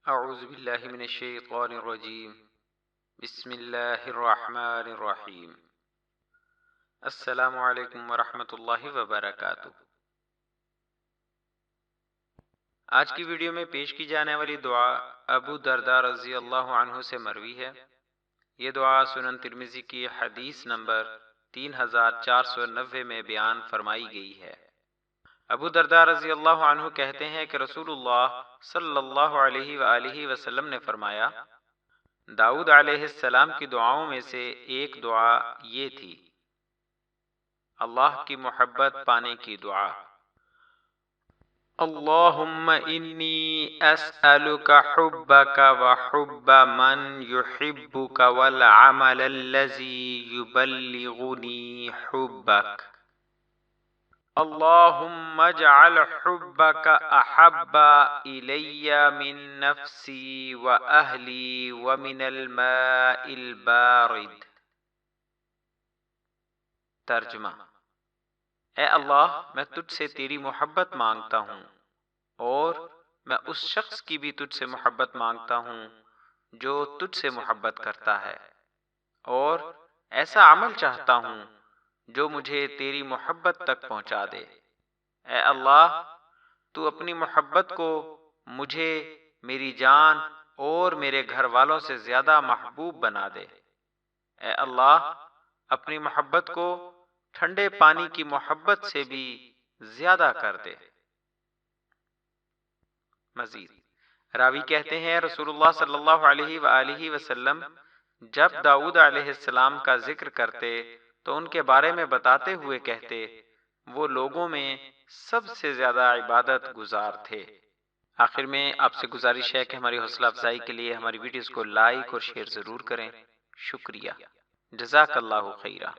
اعوذ باللہ من الشیطان الرجیم بسم اللہ الرحمن الرحیم۔ السلام علیکم ورحمۃ اللہ وبرکاتہ۔ آج کی ویڈیو میں پیش کی جانے والی دعا ابو درداء رضی اللہ عنہ سے مروی ہے۔ یہ دعا سنن ترمذی کی حدیث نمبر 3490 میں بیان فرمائی گئی ہے۔ ابو درداء رضی اللہ عنہ کہتے ہیں کہ رسول اللہ صلی اللہ علیہ وآلہ وسلم نے فرمایا، داؤد علیہ السلام کی دعاؤں میں سے ایک دعا یہ تھی، اللہ کی محبت پانے کی دعا۔ اللہم انی اسألک حبک وحب من یحبک والعمل الذی یبلغنی حبک۔ اللہم اجعل حبک احب الی من نفسی واہلی ومن الماء البارد۔ ترجمہ: اے اللہ، میں تجھ سے تیری محبت مانگتا ہوں اور میں اس شخص کی بھی تجھ سے محبت مانگتا ہوں جو تجھ سے محبت کرتا ہے، اور ایسا عمل چاہتا ہوں جو مجھے تیری محبت تک پہنچا دے۔ اے اللہ، تو اپنی محبت کو مجھے میری جان اور میرے گھر والوں سے زیادہ محبوب بنا دے۔ اے اللہ، اپنی محبت کو ٹھنڈے پانی کی محبت سے بھی زیادہ کر دے۔ مزید راوی کہتے ہیں، رسول اللہ صلی اللہ علیہ وآلہ وسلم جب داؤد علیہ السلام کا ذکر کرتے تو ان کے بارے میں بتاتے ہوئے کہتے، وہ لوگوں میں سب سے زیادہ عبادت گزار تھے۔ آخر میں آپ سے گزارش ہے کہ ہماری حوصلہ افزائی کے لیے ہماری ویڈیوز کو لائک اور شیئر ضرور کریں۔ شکریہ۔ جزاک اللہ خیرہ۔